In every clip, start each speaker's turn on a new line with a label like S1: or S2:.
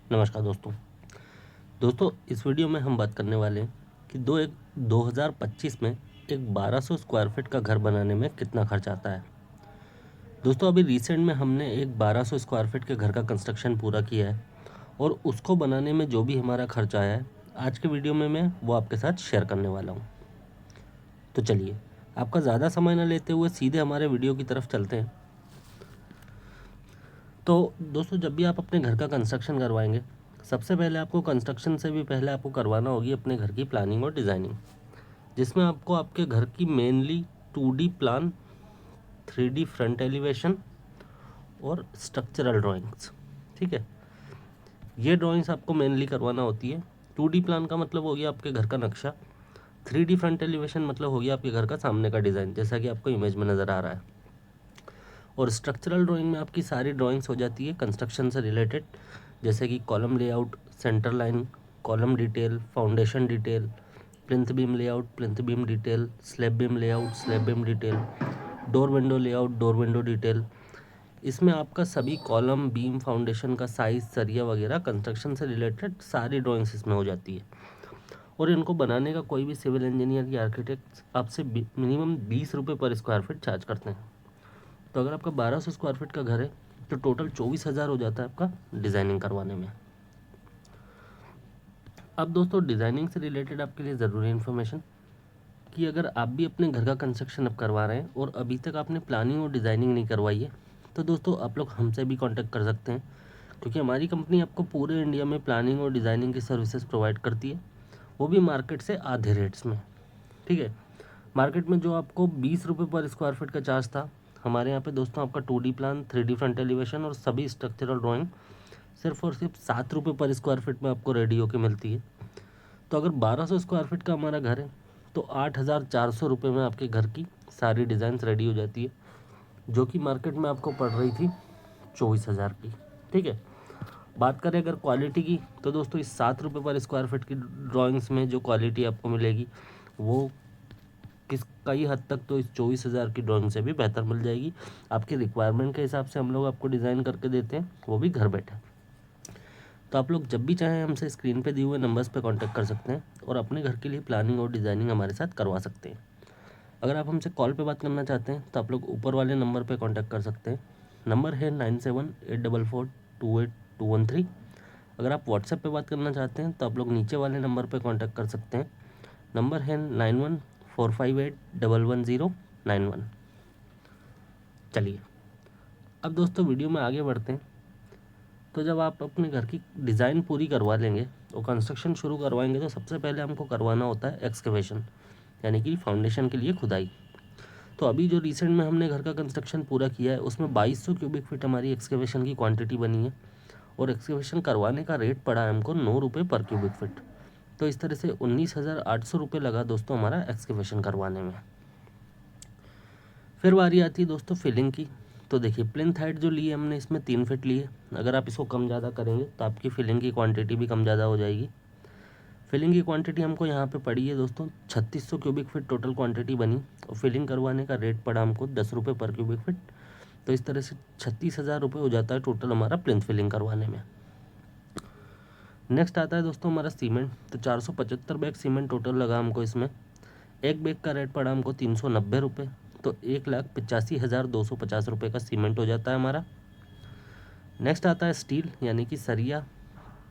S1: नमस्कार दोस्तों इस वीडियो में हम बात करने वाले हैं कि 2025 में एक 1200 स्क्वायर फीट का घर बनाने में कितना खर्च आता है। दोस्तों अभी रिसेंट में हमने एक 1200 स्क्वायर फीट के घर का कंस्ट्रक्शन पूरा किया है और उसको बनाने में जो भी हमारा खर्च आया है आज के वीडियो में मैं वो आपके साथ शेयर करने वाला हूँ। तो चलिए आपका ज़्यादा समय न लेते हुए सीधे हमारे वीडियो की तरफ चलते हैं। तो दोस्तों जब भी आप अपने घर का कंस्ट्रक्शन करवाएंगे सबसे पहले आपको कंस्ट्रक्शन से भी पहले आपको करवाना होगी अपने घर की प्लानिंग और डिज़ाइनिंग, जिसमें आपको आपके घर की mainly 2D plan, 3D front elevation और स्ट्रक्चरल ड्राइंग्स। ठीक है, ये ड्राइंग्स आपको मेनली करवाना होती है। 2D प्लान का मतलब हो गया आपके घर का नक्शा, 3D फ्रंट एलिवेशन मतलब हो गया आपके घर का सामने का डिज़ाइन जैसा कि आपको इमेज में नज़र आ रहा है, और स्ट्रक्चरल ड्राइंग में आपकी सारी ड्राइंग्स हो जाती है कंस्ट्रक्शन से रिलेटेड, जैसे कि column layout, centre line, column detail, foundation detail, plinth beam layout, plinth beam detail, slab beam layout, slab beam detail, door window layout, door window detail. इसमें आपका सभी कॉलम, बीम, फाउंडेशन का size, सरिया वगैरह construction से related सारी drawings इसमें हो जाती है। और इनको बनाने का कोई भी सिविल इंजीनियर या आर्किटेक्ट आपसे मिनिमम 20 रुपये पर स्क्वायर फीट चार्ज करते हैं। तो अगर आपका 1200 स्क्वायर फीट का घर है तो टोटल 24,000 हो जाता है आपका डिज़ाइनिंग करवाने में। अब दोस्तों डिज़ाइनिंग से रिलेटेड आपके लिए ज़रूरी इन्फॉर्मेशन कि अगर आप भी अपने घर का कंस्ट्रक्शन अब करवा रहे हैं और अभी तक आपने प्लानिंग और डिज़ाइनिंग नहीं करवाई है तो दोस्तों आप लोग हमसे भी कांटेक्ट कर सकते हैं, क्योंकि हमारी कंपनी आपको पूरे इंडिया में प्लानिंग और डिज़ाइनिंग की सर्विसेज प्रोवाइड करती है, वो भी मार्केट से आधे रेट्स में। ठीक है, मार्केट में जो आपको 20 रुपये पर स्क्वायर फीट का चार्ज था, हमारे यहाँ पे दोस्तों आपका 2D plan, 3D front elevation और सभी स्ट्रक्चरल ड्राइंग सिर्फ और सिर्फ 7 रुपये पर स्क्वायर फीट में आपको रेडी होके मिलती है। तो अगर 1200 स्क्वायर फीट का हमारा घर है तो 8,400 रुपये में आपके घर की सारी डिज़ाइंस रेडी हो जाती है, जो कि मार्केट में आपको पड़ रही थी 24,000 की। ठीक है, बात करें अगर क्वालिटी की तो दोस्तों इस 7 रुपये पर स्क्वायर फीट की ड्राइंग्स में जो क्वालिटी आपको मिलेगी वो कई हद तक तो इस 24,000 की ड्राइंग से भी बेहतर मिल जाएगी। आपकी रिक्वायरमेंट के हिसाब से हम लोग आपको डिज़ाइन करके देते हैं, वो भी घर बैठे। तो आप लोग जब भी चाहें हमसे स्क्रीन पे दिए हुए नंबर्स पे कांटेक्ट कर सकते हैं और अपने घर के लिए प्लानिंग और डिज़ाइनिंग हमारे साथ करवा सकते हैं। अगर आप हमसे कॉल पे बात करना चाहते हैं तो आप लोग ऊपर वाले नंबर पे कांटेक्ट कर सकते हैं। नंबर है 9784428213। अगर आप व्हाट्सएप पे बात करना चाहते हैं तो आप लोग नीचे वाले नंबर पे कांटेक्ट कर सकते हैं। नंबर है 9145811091। चलिए अब दोस्तों वीडियो में आगे बढ़ते हैं। तो जब आप अपने घर की डिज़ाइन पूरी करवा लेंगे और कंस्ट्रक्शन शुरू करवाएंगे तो सबसे पहले हमको करवाना होता है एक्सकवेशन, यानी कि फाउंडेशन के लिए खुदाई। तो अभी जो रिसेंट में हमने घर का कंस्ट्रक्शन पूरा किया है उसमें 2200 क्यूबिक फीट हमारी एक्सकवेशन की क्वांटिटी बनी है और एक्सकवेशन करवाने का रेट पड़ा है हमको 9 रुपये पर क्यूबिक फीट। तो इस तरह से 19,800 रुपये लगा दोस्तों हमारा एक्सकवेशन करवाने में। फिर बारी आती है दोस्तों फिलिंग की। तो देखिए प्लिंथ हाइट जो ली है हमने इसमें 3 फीट ली है। अगर आप इसको कम ज़्यादा करेंगे तो आपकी फिलिंग की क्वांटिटी भी कम ज़्यादा हो जाएगी। फिलिंग की क्वांटिटी हमको यहाँ पे पड़ी है दोस्तों 3600 क्यूबिक फीट टोटल क्वांटिटी बनी और फिलिंग करवाने का रेट पड़ा हमको 10 रुपये पर क्यूबिक फीट। तो इस तरह से 36,000 रुपये हो जाता है टोटल हमारा प्लिंथ फिलिंग करवाने में। नेक्स्ट आता है दोस्तों हमारा सीमेंट। तो 475 बैग सीमेंट टोटल लगा हमको इसमें। एक बैग का रेट पड़ा हमको 390 रुपये। तो 1,85,250 रुपये का सीमेंट हो जाता है हमारा। नेक्स्ट आता है स्टील यानी कि सरिया।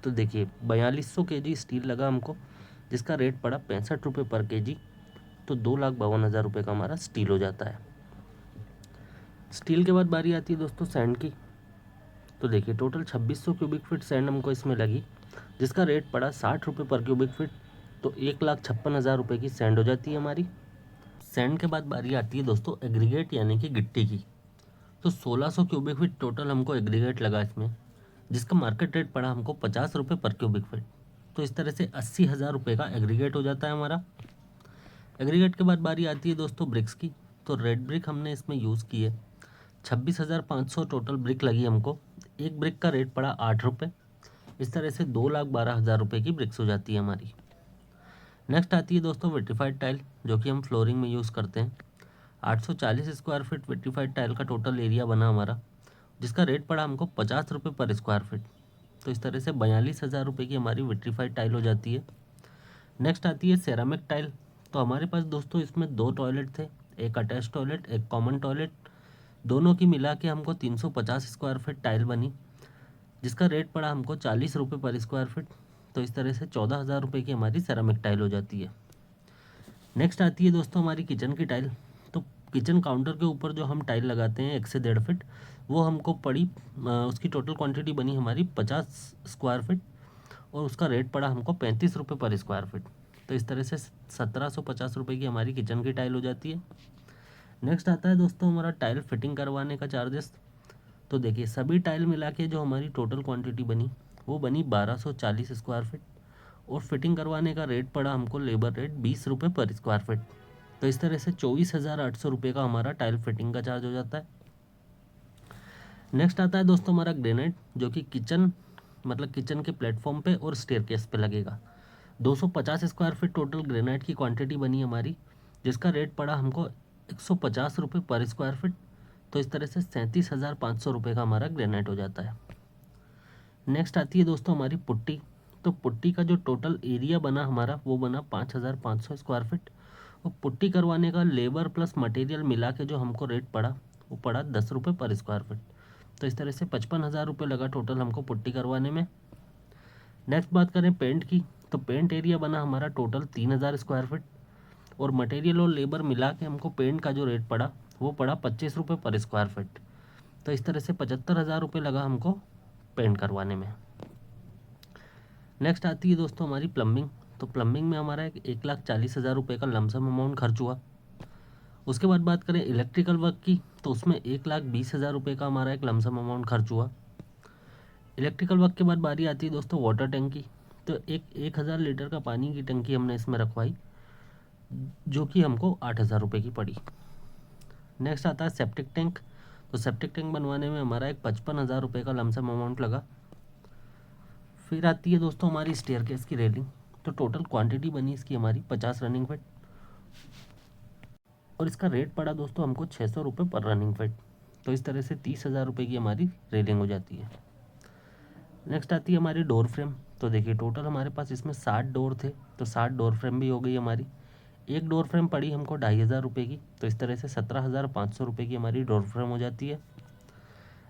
S1: तो देखिए 4200 केजी स्टील लगा हमको, जिसका रेट पड़ा 65 रुपये पर केजी। तो 2,52,000 रुपये का हमारा स्टील हो जाता है। स्टील के बाद बारी आती है दोस्तों सैंड की। तो देखिए टोटल 2600 क्यूबिक फीट सैंड हमको इसमें लगी, जिसका रेट पड़ा 60 रुपये पर क्यूबिक फीट। तो 1,56,000 रुपये की सैंड हो जाती है हमारी। सैंड के बाद बारी आती है दोस्तों एग्रीगेट यानी कि गिट्टी की। तो 1600 क्यूबिक फीट टोटल हमको एग्रीगेट लगा इसमें, जिसका मार्केट रेट पड़ा हमको 50 रुपये पर क्यूबिक फीट। तो इस तरह से 80,000 रुपये का एग्रीगेट हो जाता है हमारा। एग्रीगेट के बाद बारी आती है दोस्तों ब्रिक्स की। तो रेड ब्रिक हमने इसमें यूज़ की है। 26,500 टोटल ब्रिक लगी हमको। एक ब्रिक का रेट पड़ा 8 रुपये। इस तरह से 2,12,000 रुपये की ब्रिक्स हो जाती है हमारी। नेक्स्ट आती है दोस्तों विट्रीफाइड टाइल, जो कि हम फ्लोरिंग में यूज़ करते हैं। 840 स्क्वायर फीट विट्रीफाइड टाइल का टोटल एरिया बना हमारा, जिसका रेट पड़ा हमको 50 रुपये पर स्क्वायर फीट। तो इस तरह से 42,000 रुपये की हमारी विट्रीफाइड टाइल हो जाती है। नेक्स्ट आती है सेरामिक टाइल। तो हमारे पास दोस्तों इसमें 2 टॉयलेट थे, एक अटैच टॉयलेट, एक कॉमन टॉयलेट, दोनों की मिला के हमको 350 स्क्वायर फीट टाइल बनी, जिसका रेट पड़ा हमको 40 रुपये पर स्क्वायर फीट। तो इस तरह से 14,000 रुपये की हमारी सेरामिक टाइल हो जाती है। नेक्स्ट आती है दोस्तों हमारी किचन की टाइल। तो किचन काउंटर के ऊपर जो हम टाइल लगाते हैं 1 से 1.5 फीट, वो हमको पड़ी, उसकी टोटल क्वांटिटी बनी हमारी 50 स्क्वायर फीट और उसका रेट पड़ा हमको 35 रुपये पर स्क्वायर फीट। तो इस तरह से 1750 रुपये की हमारी किचन की टाइल हो जाती है। नेक्स्ट आता है दोस्तों हमारा टाइल फिटिंग करवाने का चार्जेस। तो देखिए सभी टाइल मिला के जो हमारी टोटल क्वांटिटी बनी वो बनी 1240 स्क्वायर फीट और फिटिंग करवाने का रेट पड़ा हमको लेबर रेट 20 रुपये पर स्क्वायर फीट। तो इस तरह से 24,800 रुपये का हमारा टाइल फिटिंग का चार्ज हो जाता है। नेक्स्ट आता है दोस्तों हमारा ग्रेनाइट, जो कि किचन के प्लेटफॉर्म पे और स्टेयरकेस पे लगेगा। 250 स्क्वायर फीट टोटल ग्रेनाइट की क्वांटिटी बनी हमारी, जिसका रेट पड़ा हमको 150 रुपये पर स्क्वायर फीट। तो इस तरह से 37,500 रुपये का हमारा ग्रेनाइट हो जाता है। नेक्स्ट आती है दोस्तों हमारी पुट्टी। तो पुट्टी का जो टोटल एरिया बना हमारा वो बना 5,500 स्क्वायर फीट और पुट्टी करवाने का लेबर प्लस मटेरियल मिला के जो हमको रेट पड़ा वो पड़ा 10 रुपये पर स्क्वायर फीट। तो इस तरह से 55,000 रुपये लगा टोटल हमको पुट्टी करवाने में। नेक्स्ट बात करें पेंट की, तो पेंट एरिया बना हमारा टोटल 3,000 स्क्वायर फीट और मटेरियल और लेबर मिला के हमको पेंट का जो रेट पड़ा वो पड़ा 25 रुपये पर स्क्वायर फीट। तो इस तरह से 75,000 रुपये लगा हमको पेंट करवाने में। नेक्स्ट आती है दोस्तों हमारी प्लम्बिंग। तो प्लम्बिंग में हमारा 1,40,000 रुपये का लमसम अमाउंट खर्च हुआ। उसके बाद बात करें इलेक्ट्रिकल वर्क की, तो उसमें 1,20,000 रुपये का हमारा एक लमसम अमाउंट खर्च हुआ। इलेक्ट्रिकल वर्क के बाद बारी आती है दोस्तों वाटर टैंक की। तो 1,000 लीटर का पानी की टंकी हमने इसमें रखवाई, जो कि हमको 8,000 रुपये की पड़ी। नेक्स्ट आता है सेप्टिक टैंक। तो सेप्टिक टैंक बनवाने में हमारा 55,000 रुपये का लमसम अमाउंट लगा। फिर आती है दोस्तों हमारी स्टेयरकेस की रेलिंग। तो टोटल क्वांटिटी बनी इसकी हमारी 50 रनिंग फीट और इसका रेट पड़ा दोस्तों हमको 600 रुपये पर रनिंग फीट। तो इस तरह से 30,000 रुपये की हमारी रेलिंग हो जाती है। नेक्स्ट आती है हमारी डोर फ्रेम। तो देखिए टोटल हमारे पास इसमें 60 डोर थे, तो 60 डोर फ्रेम भी हो गई हमारी। एक डोर फ्रेम पड़ी हमको 2,500 रुपये की। तो इस तरह से 17,500 रुपये की हमारी डोर फ्रेम हो जाती है।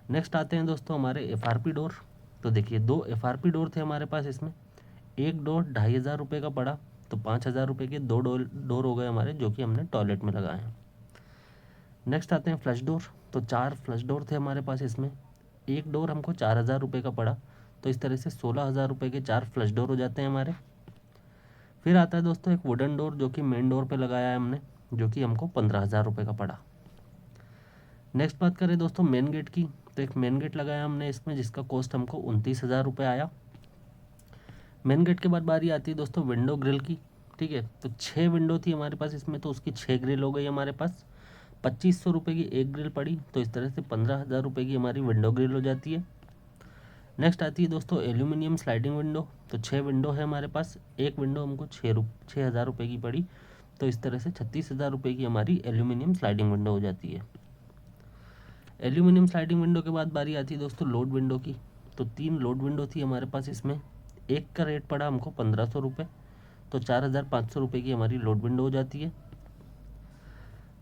S1: नेक्स्ट आते हैं दोस्तों हमारे FRP डोर। तो देखिए 2 FRP डोर थे हमारे पास इसमें, एक डोर 2,500 रुपये का पड़ा, तो 5,000 रुपये के 2 डोर हो गए हमारे, जो कि हमने टॉयलेट में लगाए हैं। नेक्स्ट आते हैं फ्लश डोर। तो 4 फ्लश डोर थे हमारे पास इसमें, एक डोर हमको 4,000 रुपये का पड़ा, तो इस तरह से 16,000 रुपये के 4 फ्लश डोर हो जाते हैं हमारे। फिर आता है दोस्तों एक वुडन डोर, जो कि मेन डोर पे लगाया है हमने, जो कि हमको 15,000 रुपये का पड़ा। नेक्स्ट बात करें दोस्तों मेन गेट की। तो एक मेन गेट लगाया हमने इसमें, जिसका कॉस्ट हमको 29,000 रुपये आया। मेन गेट के बाद बारी आती है दोस्तों विंडो ग्रिल की। ठीक है, तो 6 विंडो थी हमारे पास इसमें, तो उसकी 6 ग्रिल हो गई हमारे पास। 2,500 रुपये की एक ग्रिल पड़ी, तो इस तरह से 15,000 रुपये की हमारी विंडो ग्रिल हो जाती है। नेक्स्ट आती है दोस्तों एल्यूमिनियम स्लाइडिंग विंडो। तो 6 विंडो है हमारे पास, एक विंडो हमको 6,000 रुपये की पड़ी, तो इस तरह से 36,000 रुपये की हमारी एल्यूमिनियम स्लाइडिंग विंडो हो जाती है। एल्यूमिनियम स्लाइडिंग विंडो के बाद बारी आती है दोस्तों लोड विंडो की। तो 3 लोड विंडो थी हमारे पास इसमें, एक का रेट पड़ा हमको 1,500 रुपये, तो 4,500 रुपये की हमारी लोड विंडो हो जाती है।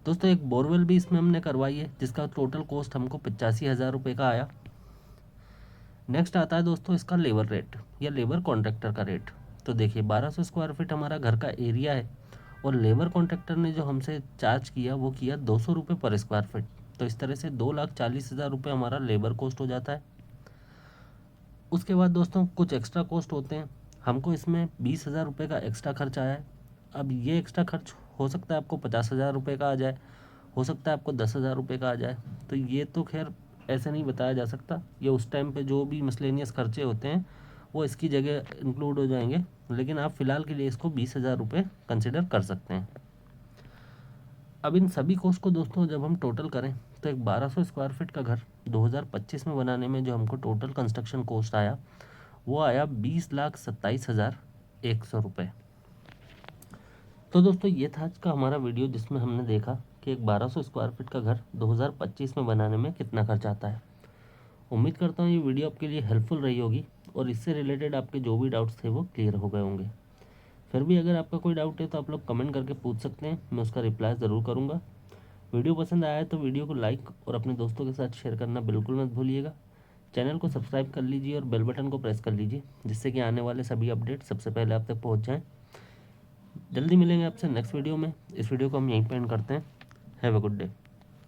S1: दोस्तों एक बोरवेल भी इसमें हमने करवाई है, जिसका टोटल कॉस्ट हमको 85,000 रुपये का आया। नेक्स्ट आता है दोस्तों इसका लेबर रेट या लेबर कॉन्ट्रैक्टर का रेट। तो देखिए 1,200 स्क्वायर फीट हमारा घर का एरिया है और लेबर कॉन्ट्रैक्टर ने जो हमसे चार्ज किया वो किया 200 रुपये पर स्क्वायर फीट। तो इस तरह से 2,40,000 रुपये हमारा लेबर कॉस्ट हो जाता है। उसके बाद दोस्तों कुछ एक्स्ट्रा कॉस्ट होते हैं, हमको इसमें 20,000 रुपये का एक्स्ट्रा खर्च आया है। अब ये एक्स्ट्रा खर्च हो सकता है आपको 50,000 रुपये का आ जाए, हो सकता है आपको 10,000 रुपये का आ जाए। तो ये तो खैर ऐसे नहीं बताया जा सकता, ये उस टाइम पे जो भी मिसलेनियस खर्चे होते हैं वो इसकी जगह इंक्लूड हो जाएंगे, लेकिन आप फ़िलहाल के लिए इसको 20,000 रुपये कंसिडर कर सकते हैं। अब इन सभी कॉस्ट को दोस्तों जब हम टोटल करें तो एक 1,200 स्क्वायर फीट का घर 2025 में बनाने में जो हमको टोटल कंस्ट्रक्शन कॉस्ट आया वो आया 20,27,100 रुपये। तो दोस्तों ये था आज का हमारा वीडियो, जिसमें हमने देखा कि एक 1,200 स्क्वायर फीट का घर 2025 में बनाने में कितना खर्च आता है। उम्मीद करता हूँ ये वीडियो आपके लिए हेल्पफुल रही होगी और इससे रिलेटेड आपके जो भी डाउट्स थे वो क्लियर हो गए होंगे। फिर भी अगर आपका कोई डाउट है तो आप लोग कमेंट करके पूछ सकते हैं, मैं उसका रिप्लाई ज़रूर करूँगा। वीडियो पसंद आया है तो वीडियो को लाइक और अपने दोस्तों के साथ शेयर करना बिल्कुल मत भूलिएगा। चैनल को सब्सक्राइब कर लीजिए और बेल बटन को प्रेस कर लीजिए, जिससे कि आने वाले सभी अपडेट सबसे पहले आप तक पहुंच जाएं। जल्दी मिलेंगे आपसे नेक्स्ट वीडियो में। इस वीडियो को हम यहीं पे एंड करते हैं। Have a good day.